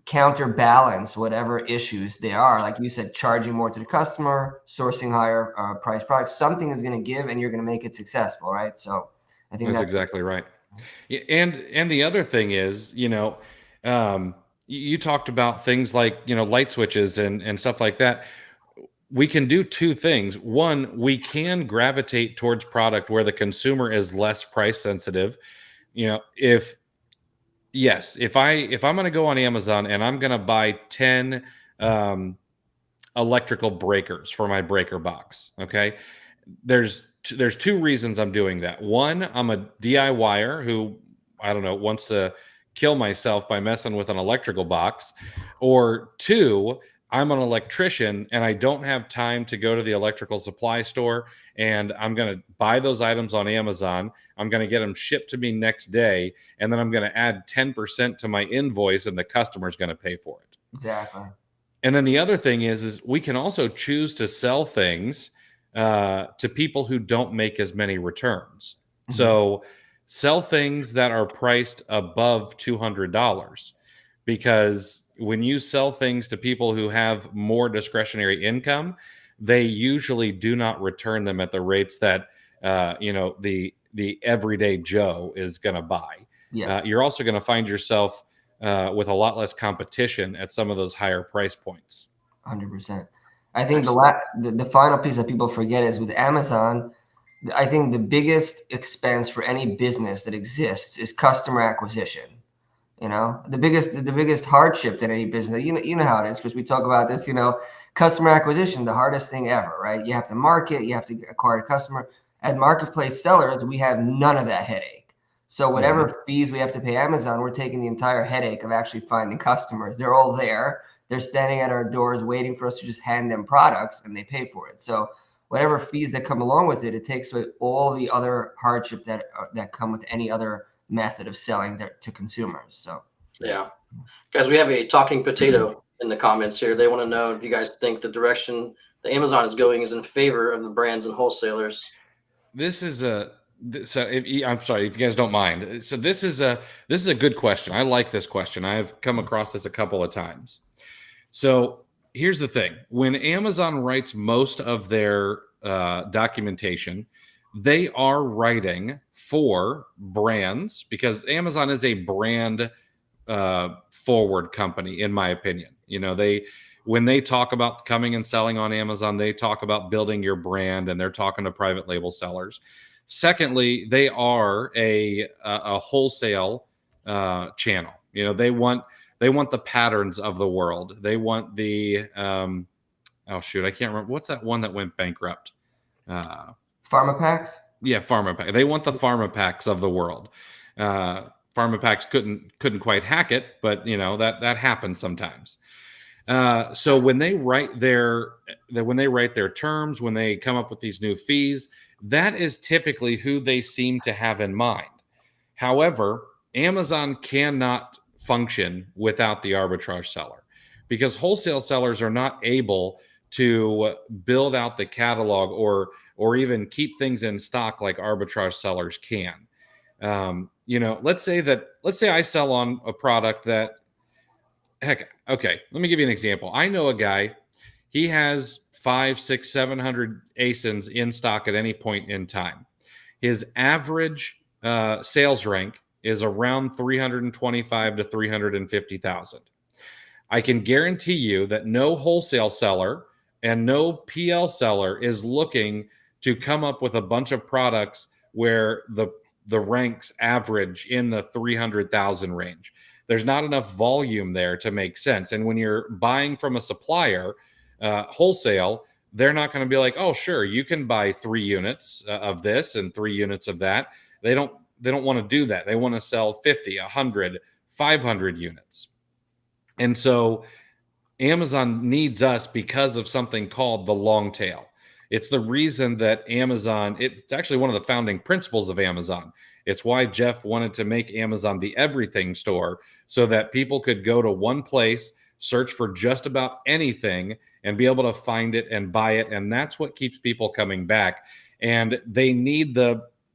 counterbalance whatever issues they are. Like you said, charging more to the customer, sourcing higher price products, something is going to give and you're going to make it successful, right? So I think that's exactly right. And the other thing is, you talked about things like, light switches and stuff like that. We can do two things. One, we can gravitate towards product where the consumer is less price sensitive. If I'm going to go on Amazon and I'm going to buy 10 electrical breakers for my breaker box, okay, there's two reasons I'm doing that. One, I'm a DIYer who, I don't know, wants to kill myself by messing with an electrical box. Or two, I'm an electrician and I don't have time to go to the electrical supply store, and I'm going to buy those items on Amazon. I'm going to get them shipped to me next day, and then I'm going to add 10% to my invoice, and the customer's going to pay for it. Exactly. And then the other thing is we can also choose to sell things to people who don't make as many returns. So sell things that are priced above $200, because when you sell things to people who have more discretionary income, they usually do not return them at the rates that the everyday Joe is going to buy. You're also going to find yourself with a lot less competition at some of those higher price points. 100%. I think the final piece that people forget is with Amazon, I think the biggest expense for any business that exists is customer acquisition. The biggest hardship that any business, you know how it is, because we talk about this, customer acquisition, the hardest thing ever, right? You have to market, you have to acquire a customer. At marketplace sellers, we have none of that headache. So whatever fees we have to pay Amazon, we're taking the entire headache of actually finding customers. They're all there. They're standing at our doors waiting for us to just hand them products, and they pay for it. So whatever fees that come along with it, it takes away all the other hardship that come with any other method of selling to consumers. So yeah, guys, we have a talking potato in the comments here. They want to know if you guys think the direction that Amazon is going is in favor of the brands and wholesalers. I'm sorry if you guys don't mind. So this is a good question. I like this question. I've come across this a couple of times. So here's the thing: when Amazon writes most of their documentation, they are writing for brands, because Amazon is a brand forward company, in my opinion. When they talk about coming and selling on Amazon, they talk about building your brand, and they're talking to private label sellers. Secondly, they are a wholesale channel. They want the Patterns of the world. They want the oh shoot, I can't remember. What's that one that went bankrupt? Pharma packs. Yeah, PharmaPack. They want the PharmaPacks of the world. PharmaPacks couldn't quite hack it, but that happens sometimes. So when they write their terms, when they come up with these new fees, that is typically who they seem to have in mind. However, Amazon cannot function without the arbitrage seller, because wholesale sellers are not able to build out the catalog or even keep things in stock like arbitrage sellers can. Let's say I sell on a product that, heck, okay, let me give you an example. I know a guy, he has 500, 600, 700 ASINs in stock at any point in time. His average sales rank is around 325 to 350,000. I can guarantee you that no wholesale seller and no PL seller is looking to come up with a bunch of products where the ranks average in the 300,000 range. There's not enough volume there to make sense. And when you're buying from a supplier, wholesale, they're not going to be like, oh, sure, you can buy 3 units of this and 3 units of that. They don't want to do that. They want to sell 50, 100, 500 units. And so Amazon needs us because of something called the long tail. It's the reason that Amazon, it's actually one of the founding principles of Amazon. It's why Jeff wanted to make Amazon the everything store, so that people could go to one place, search for just about anything, and be able to find it and buy it. And that's what keeps people coming back. And they need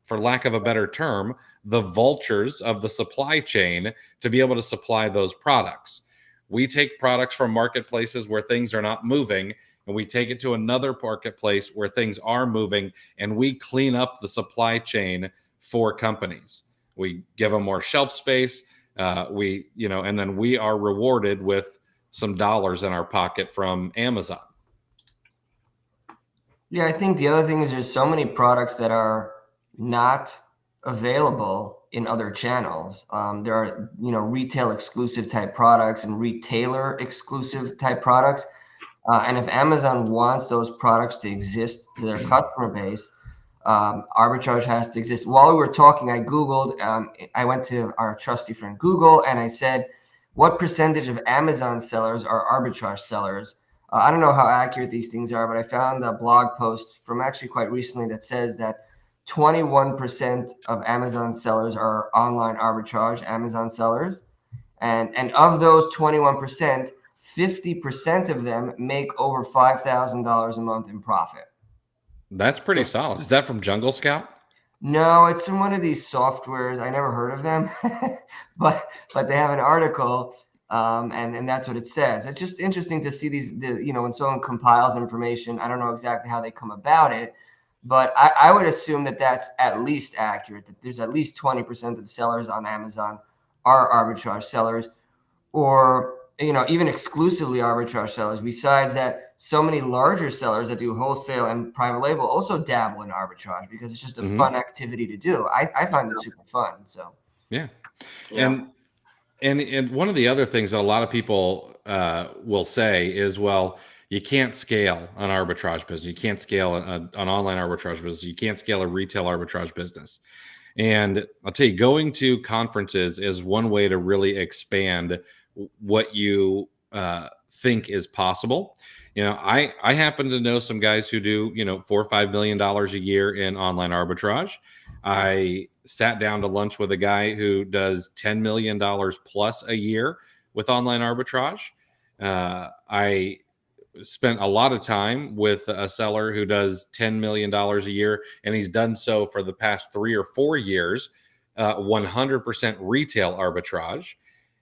for lack of a better term, the vultures of the supply chain to be able to supply those products. We take products from marketplaces where things are not moving, and we take it to another marketplace where things are moving, and we clean up the supply chain for companies. We give them more shelf space. And then we are rewarded with some dollars in our pocket from Amazon. Yeah, I think the other thing is there's so many products that are not available in other channels. There are, retail exclusive type products and retailer exclusive type products. And if Amazon wants those products to exist to their customer base, arbitrage has to exist. While we were talking, I Googled, I went to our trusty friend Google, and I said, what percentage of Amazon sellers are arbitrage sellers? I don't know how accurate these things are, but I found a blog post from actually quite recently that says that 21% of Amazon sellers are online arbitrage Amazon sellers. And of those 21%, 50% of them make over $5,000 a month in profit. That's pretty solid. Is that from Jungle Scout? No, it's from one of these softwares. I never heard of them, but they have an article, and that's what it says. It's just interesting to see when someone compiles information. I don't know exactly how they come about it, but I would assume that that's at least accurate, that there's at least 20% of sellers on Amazon are arbitrage sellers, or even exclusively arbitrage sellers. Besides that, so many larger sellers that do wholesale and private label also dabble in arbitrage because it's just a fun activity to do. I find it super fun. So yeah. And one of the other things that a lot of people will say is, well, you can't scale an arbitrage business. You can't scale an online arbitrage business. You can't scale a retail arbitrage business. And I'll tell you, going to conferences is one way to really expand what you think is possible. I happen to know some guys who do, $4 or $5 million a year in online arbitrage. I sat down to lunch with a guy who does $10 million plus a year with online arbitrage. I spent a lot of time with a seller who does $10 million a year, and he's done so for the past 3 or 4 years, 100% retail arbitrage.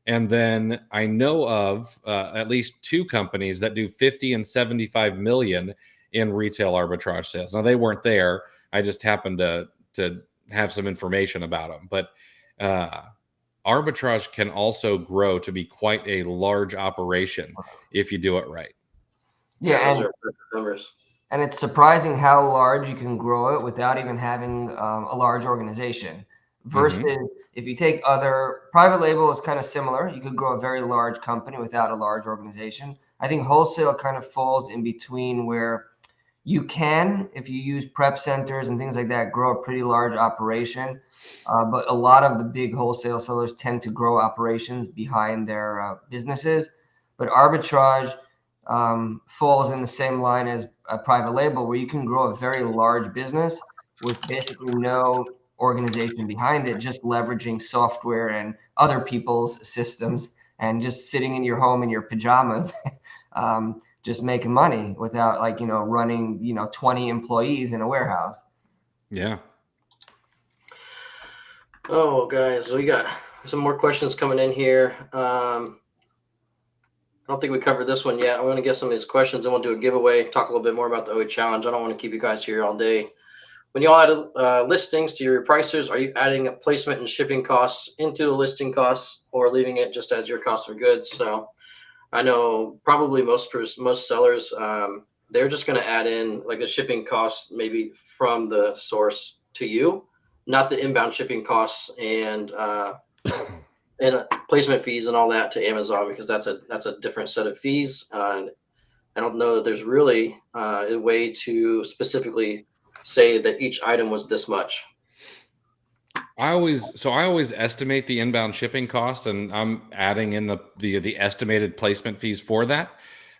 And then I know of at least 2 companies that do 50 and 75 million in retail arbitrage sales. Now, they weren't there. I just happened to have some information about them. But arbitrage can also grow to be quite a large operation if you do it right. Yeah, those are perfect numbers. And it's surprising how large you can grow it without even having a large organization. versus if you take other private label is kind of similar. You could grow a very large company without a large organization. I think wholesale kind of falls in between where you can, if you use prep centers and things like that, grow a pretty large operation. But a lot of the big wholesale sellers tend to grow operations behind their businesses. But arbitrage falls in the same line as a private label, where you can grow a very large business with basically no organization behind it, just leveraging software and other people's systems and just sitting in your home in your pajamas, just making money without running, 20 employees in a warehouse. Yeah. Oh, guys, we got some more questions coming in here. I don't think we covered this one yet. I'm going to get some of these questions and we'll do a giveaway, talk a little bit more about the OE challenge. I don't want to keep you guys here all day. When you all add listings to your pricers, are you adding placement and shipping costs into the listing costs or leaving it just as your cost of goods? So I know probably most sellers, they're just going to add in like the shipping costs maybe from the source to you, not the inbound shipping costs and placement fees and all that to Amazon, because that's a different set of fees. I don't know that there's really a way to specifically say that each item was this much. I always estimate the inbound shipping cost, and I'm adding in the estimated placement fees for that.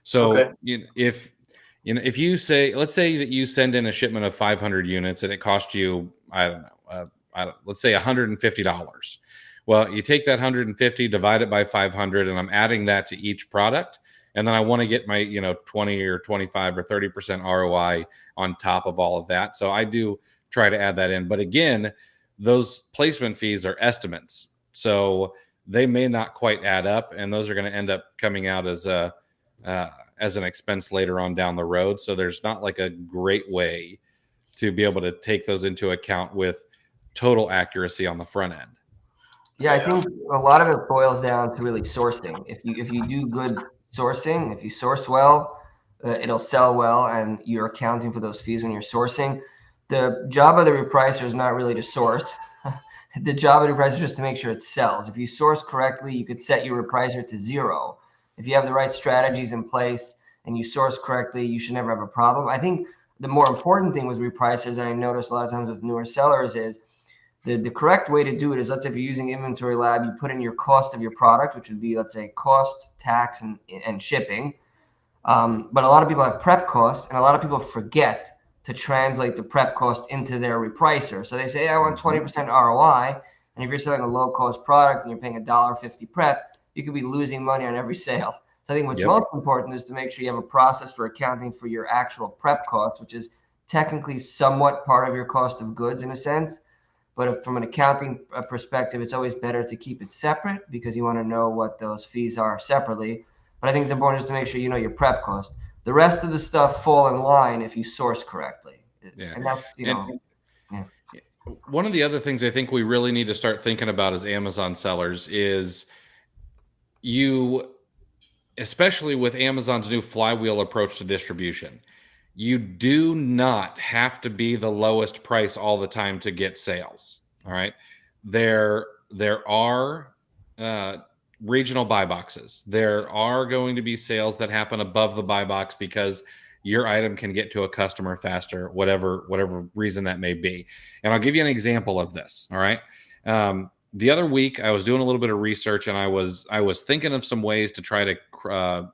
So Okay. if you say, let's say that you send in a shipment of 500 units and it cost you, let's say $150. Well, you take that 150, divide it by 500, and I'm adding that to each product. And then I want to get my, 20 or 25 or 30% ROI on top of all of that. So I do try to add that in. But again, those placement fees are estimates. So they may not quite add up, and those are going to end up coming out as an expense later on down the road. So there's not like a great way to be able to take those into account with total accuracy on the front end. Yeah, I think a lot of it boils down to really sourcing. If you do good sourcing, if you source well, it'll sell well, and you're accounting for those fees when you're sourcing. The job of the repricer is not really to source. The job of the repricer is just to make sure it sells. If you source correctly, you could set your repricer to 0. If you have the right strategies in place and you source correctly, you should never have a problem. I think the more important thing with repricers, and I notice a lot of times with newer sellers, is the correct way to do it is, let's say if you're using Inventory Lab, you put in your cost of your product, which would be, let's say, cost, tax, and shipping. But a lot of people have prep costs, and a lot of people forget to translate the prep cost into their repricer. So they say, hey, I want 20% ROI. And if you're selling a low-cost product and you're paying $1.50 prep, you could be losing money on every sale. So I think what's most important is to make sure you have a process for accounting for your actual prep cost, which is technically somewhat part of your cost of goods in a sense. But from an accounting perspective, it's always better to keep it separate because you want to know what those fees are separately. But I think it's important just to make sure you know your prep cost. The rest of the stuff fall in line if you source correctly. Yeah. And that's, One of the other things I think we really need to start thinking about as Amazon sellers is especially with Amazon's new flywheel approach to distribution, you do not have to be the lowest price all the time to get sales. All right. There are regional buy boxes. There are going to be sales that happen above the buy box because your item can get to a customer faster, whatever reason that may be. And I'll give you an example of this. All right. The other week I was doing a little bit of research, and I was thinking of some ways to try to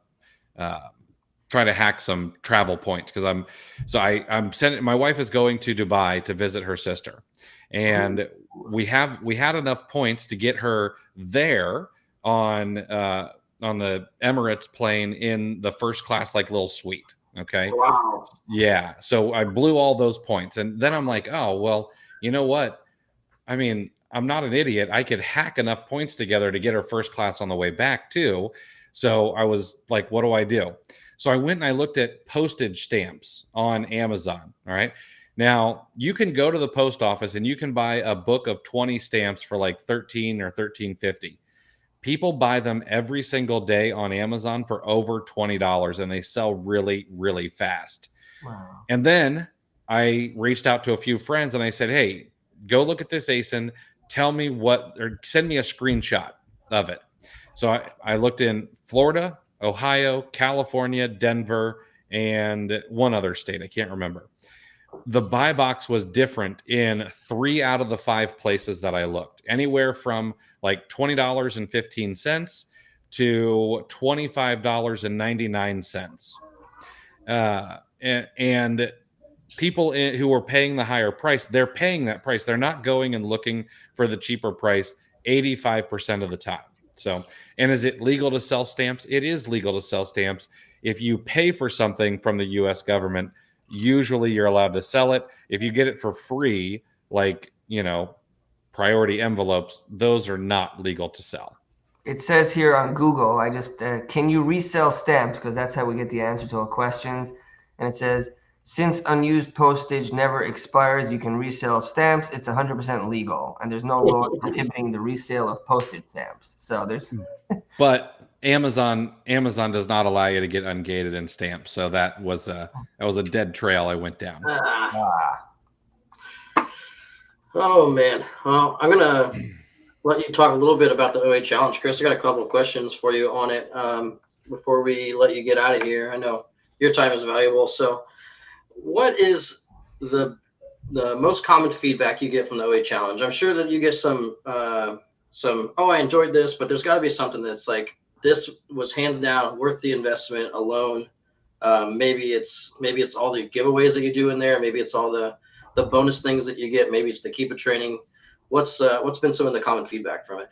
hack some travel points, because I'm sending, my wife is going to Dubai to visit her sister, and we had enough points to get her there on the Emirates plane in the first class, like little suite. Okay. Wow. Yeah. So I blew all those points, and then I'm like, oh, well, you know what? I mean, I'm not an idiot. I could hack enough points together to get her first class on the way back too. So I was like, what do I do? So I went and I looked at postage stamps on Amazon. All right. Now you can go to the post office and you can buy a book of 20 stamps for like $13 or $13.50. People buy them every single day on Amazon for over $20, and they sell really, really fast. Wow. And then I reached out to a few friends and I said, hey, go look at this ASIN. tell me what, or send me a screenshot of it. So I looked in Florida, Ohio, California, Denver, and one other state. I can't remember. The buy box was different in 3 out of the 5 places that I looked, anywhere from like $20.15 to $25.99. And people who are paying the higher price, they're paying that price. They're not going and looking for the cheaper price 85% of the time. So, and is it legal to sell stamps? It is legal to sell stamps. If you pay for something from the US government, usually you're allowed to sell it. If you get it for free, like, priority envelopes, those are not legal to sell. It says here on Google, I just, can you resell stamps? Because that's how we get the answer to all questions. And it says, since unused postage never expires, you can resell stamps. It's 100% legal. And there's no law prohibiting the resale of postage stamps. So there's. But Amazon does not allow you to get ungated in stamps. So that was a dead trail I went down. Oh, man. Well, I'm going to let you talk a little bit about the OA Challenge, Chris. I got a couple of questions for you on it before we let you get out of here. I know your time is valuable. So what is the most common feedback you get from the OA Challenge? I'm sure that you get some, I enjoyed this, but there's got to be something that's like, this was hands down worth the investment alone. Maybe it's all the giveaways that you do in there. Maybe it's all the bonus things that you get. Maybe it's the Keep It training. What's been some of the common feedback from it?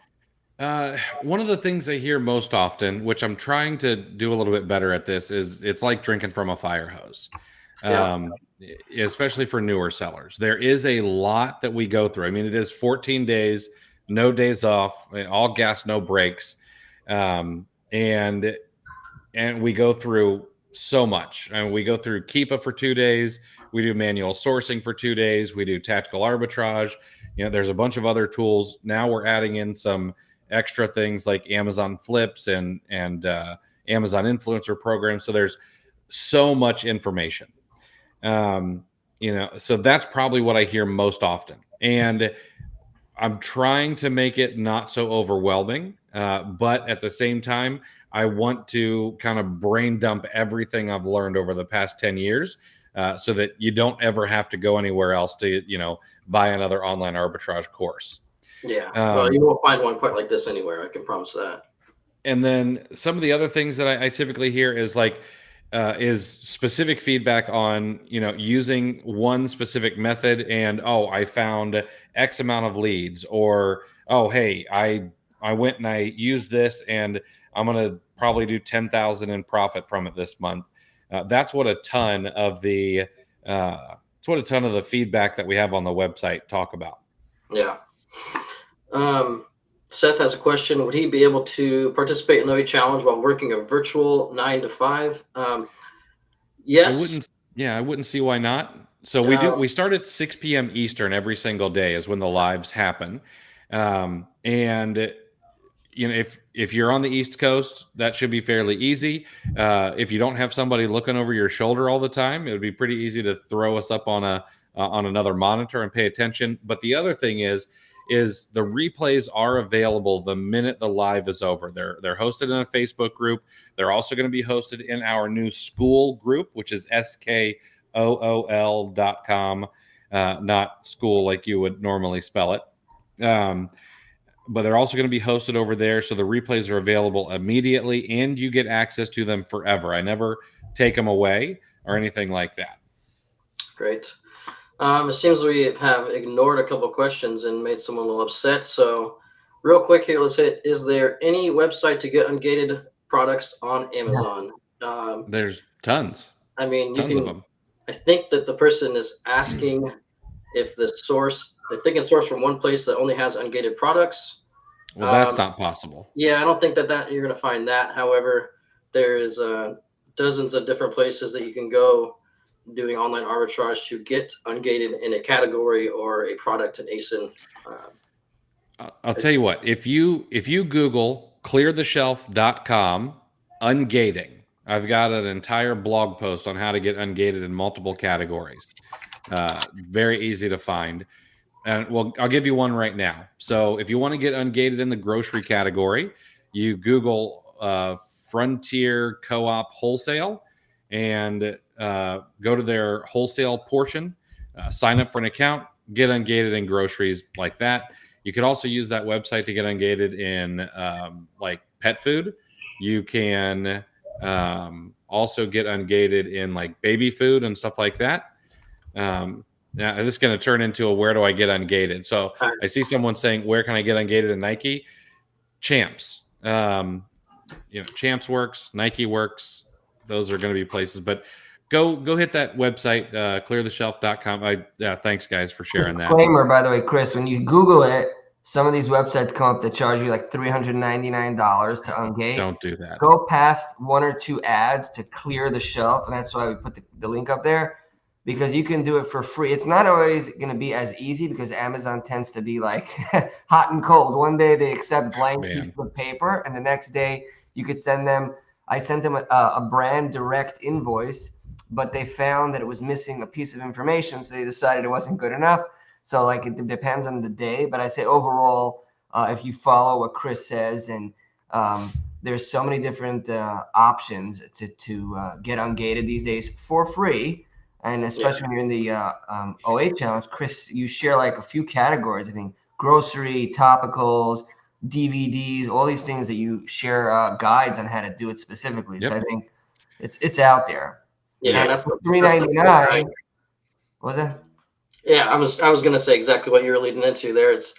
One of the things I hear most often, which I'm trying to do a little bit better at this, is it's like drinking from a fire hose. Especially for newer sellers. There is a lot that we go through. I mean, it is 14 days, no days off, all gas, no breaks. And we go through so much. And we go through Keepa for 2 days. We do manual sourcing for 2 days. We do tactical arbitrage. There's a bunch of other tools. Now we're adding in some extra things like Amazon Flips and Amazon influencer programs. So there's so much information. So that's probably what I hear most often. And I'm trying to make it not so overwhelming. But at the same time, I want to kind of brain dump everything I've learned over the past 10 years so that you don't ever have to go anywhere else to, buy another online arbitrage course. Yeah. Well, you won't find one quite like this anywhere. I can promise that. And then some of the other things that I typically hear is is specific feedback on, using one specific method and, I found X amount of leads, or, hey, I went and I used this and I'm going to probably do 10,000 in profit from it this month. That's what a ton of the feedback that we have on the website talk about. Yeah. Seth has a question. Would he be able to participate in the OA Challenge while working a virtual 9 to 5? Yes. I wouldn't see why not. So we start at 6 p.m. Eastern every single day is when the lives happen. And if you're on the East Coast, that should be fairly easy. If you don't have somebody looking over your shoulder all the time, it would be pretty easy to throw us up on another monitor and pay attention. But the other thing is the replays are available the minute the live is over. They're hosted in a Facebook group. They're also going to be hosted in our new school group, which is skool.com, not school like you would normally spell it. But they're also going to be hosted over there. So the replays are available immediately and you get access to them forever. I never take them away or anything like that. Great. It seems we have ignored a couple of questions and made someone a little upset. So real quick here, let's hit, is there any website to get ungated products on Amazon? There's tons. I mean, tons of them. I think that the person is asking if they can source from one place that only has ungated products. Well, that's not possible. Yeah, I don't think that you're going to find that. However, there is dozens of different places that you can go doing online arbitrage to get ungated in a category or a product in ASIN. I'll tell you what, if you Google cleartheshelf.com ungating, I've got an entire blog post on how to get ungated in multiple categories. Very easy to find. And well, I'll give you one right now. So if you want to get ungated in the grocery category, you Google Frontier Co-op Wholesale and go to their wholesale portion, sign up for an account, get ungated in groceries like that. You could also use that website to get ungated in like pet food. You can also get ungated in like baby food and stuff like that. Now, this is going to turn into a where do I get ungated? So I see someone saying, where can I get ungated in Nike? Champs. Champs works, Nike works. Those are going to be places. But go hit that website, cleartheshelf.com. Thanks, guys, for sharing that. Disclaimer, by the way, Chris, when you Google it, some of these websites come up that charge you like $399 to ungate. Don't do that. Go past one or two ads to clear the shelf, and that's why we put the link up there. Because you can do it for free. It's not always going to be as easy because Amazon tends to be like hot and cold. One day they accept blank pieces of paper, and the next day you could send them. I sent them a brand direct invoice, but they found that it was missing a piece of information, so they decided it wasn't good enough. So like it depends on the day, but I say overall, if you follow what Chris says, and there's so many different options to get ungated these days for free. And especially when you're in the OA challenge, Chris, you share like a few categories. I think grocery, topicals, DVDs, all these things that you share guides on how to do it specifically. Yep. So I think it's out there. Yeah, and that's $3.99. What was that? Yeah, I was going to say exactly what you were leading into there. It's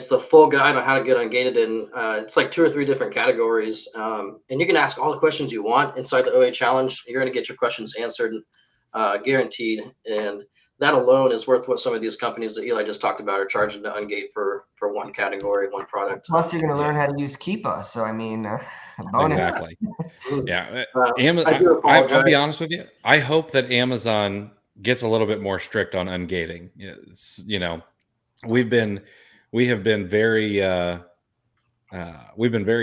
the full guide on how to get ungated, and it's like 2 or 3 different categories. And you can ask all the questions you want inside the OA challenge. You're going to get your questions answered. Guaranteed, and that alone is worth what some of these companies that Eli just talked about are charging to ungate for one category, one product. Plus, you're going to learn how to use Keepa. So, I mean, exactly. Yeah, I'll be honest with you. I hope that Amazon gets a little bit more strict on ungating. We have been very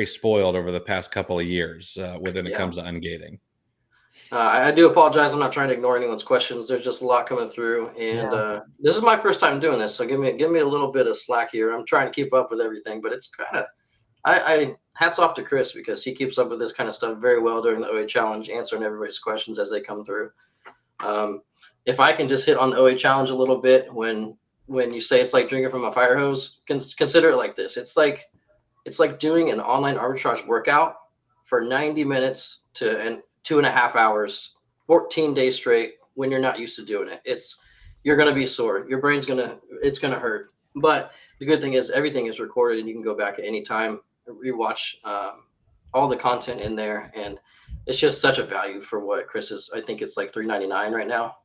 spoiled over the past couple of years when it comes to ungating. I do apologize. I'm not trying to ignore anyone's questions. There's just a lot coming through, and this is my first time doing this, so give me a little bit of slack here. I'm trying to keep up with everything, but it's kind of I hats off to Chris because he keeps up with this kind of stuff very well during the OA challenge, answering everybody's questions as they come through. If I can just hit on the OA challenge a little bit, when you say it's like drinking from a fire hose, consider it like this. It's like doing an online arbitrage workout for 90 minutes and 2.5 hours, 14 days straight when you're not used to doing it. You're going to be sore. Your brain's it's going to hurt. But the good thing is everything is recorded and you can go back at any time, rewatch all the content in there. And it's just such a value for what Chris is. I think it's like $3.99 right now.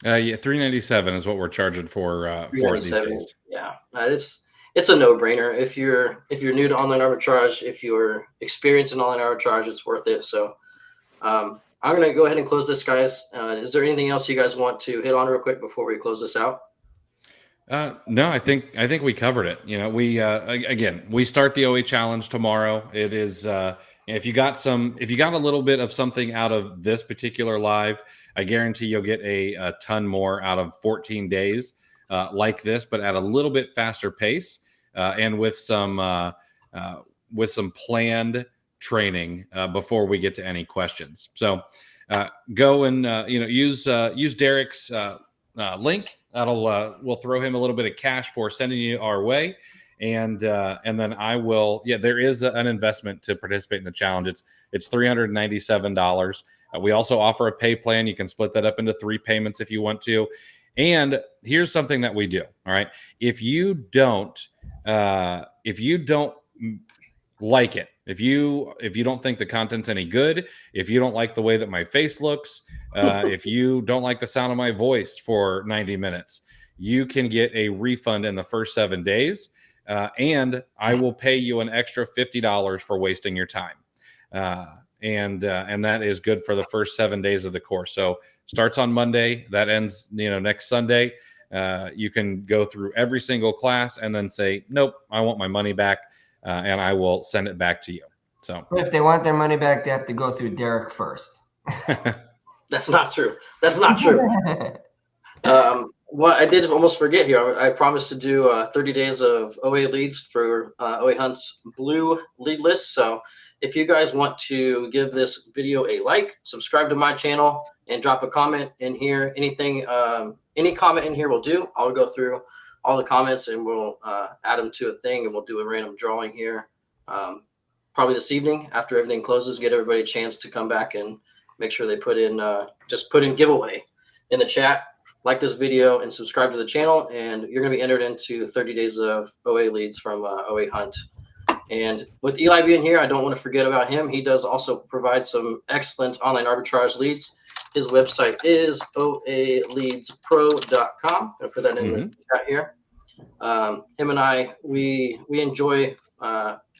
Yeah, $3.97 is what we're charging for these days. Yeah, it's a no-brainer. If you're new to online arbitrage, if you're experienced in online arbitrage, it's worth it. So I'm going to go ahead and close this, guys. Is there anything else you guys want to hit on real quick before we close this out? No, I think we covered it. We start the OA challenge tomorrow. It is if you got a little bit of something out of this particular live, I guarantee you'll get a ton more out of 14 days like this, but at a little bit faster pace and with some planned training before we get to any questions. So go and use Derek's link. We'll throw him a little bit of cash for sending you our way, and then I will. Yeah, there is an investment to participate in the challenge. It's $397. We also offer a pay plan. You can split that up into 3 payments if you want to. And here's something that we do. All right, if you don't like it, if you don't think the content's any good, if you don't like the way that my face looks, if you don't like the sound of my voice for 90 minutes, you can get a refund in the first 7 days, and I will pay you an extra $50 for wasting your time. And that is good for the first 7 days of the course. So starts on Monday, that ends next Sunday. You can go through every single class and then say, nope, I want my money back. And I will send it back to you. So if they want their money back, they have to go through Derek first. That's not true. That's not true. Well, I did almost forget here. I promised to do 30 days of OA leads for OA Hunt's blue lead list. So if you guys want to give this video a like, subscribe to my channel, and drop a comment in here, anything, any comment in here will do. I'll go through all the comments and we'll add them to a thing, and we'll do a random drawing here. Probably this evening after everything closes, get everybody a chance to come back and make sure they put in, just put in giveaway in the chat. Like this video and subscribe to the channel, and you're going to be entered into 30 days of OA leads from OA Hunt. And with Eli being here, I don't want to forget about him. He does also provide some excellent online arbitrage leads. His website is oaleadspro.com. I'll put that in the chat here. Him and I, we enjoy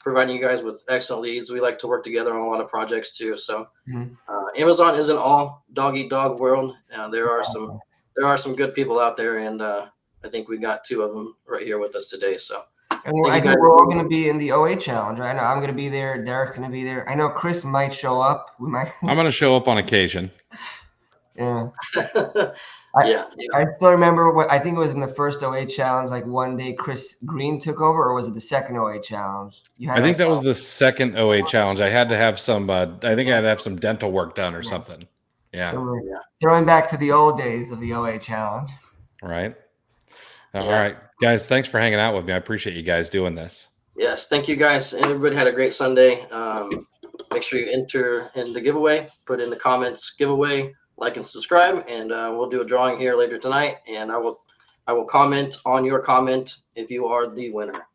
providing you guys with excellent leads. We like to work together on a lot of projects too. So Amazon isn't all dog eat dog world. There are some good people out there, and I think we got 2 of them right here with us today. So, and I think we're all going to be in the OA challenge. I know I'm going to be there. Derek's going to be there. I know Chris might show up. We might. I'm going to show up on occasion. Yeah. Yeah. I still remember what I think it was in the first OA challenge. Like one day, Chris Green took over, or was it the second OA challenge? I think that was the second OA challenge. I had to have some. I think I had to have some dental work done or something. Yeah. So throwing back to the old days of the OA challenge. Right. All right, guys. Thanks for hanging out with me. I appreciate you guys doing this. Yes. Thank you, guys. Everybody had a great Sunday. Make sure you enter in the giveaway. Put in the comments giveaway, like and subscribe, and we'll do a drawing here later tonight. And I will comment on your comment if you are the winner.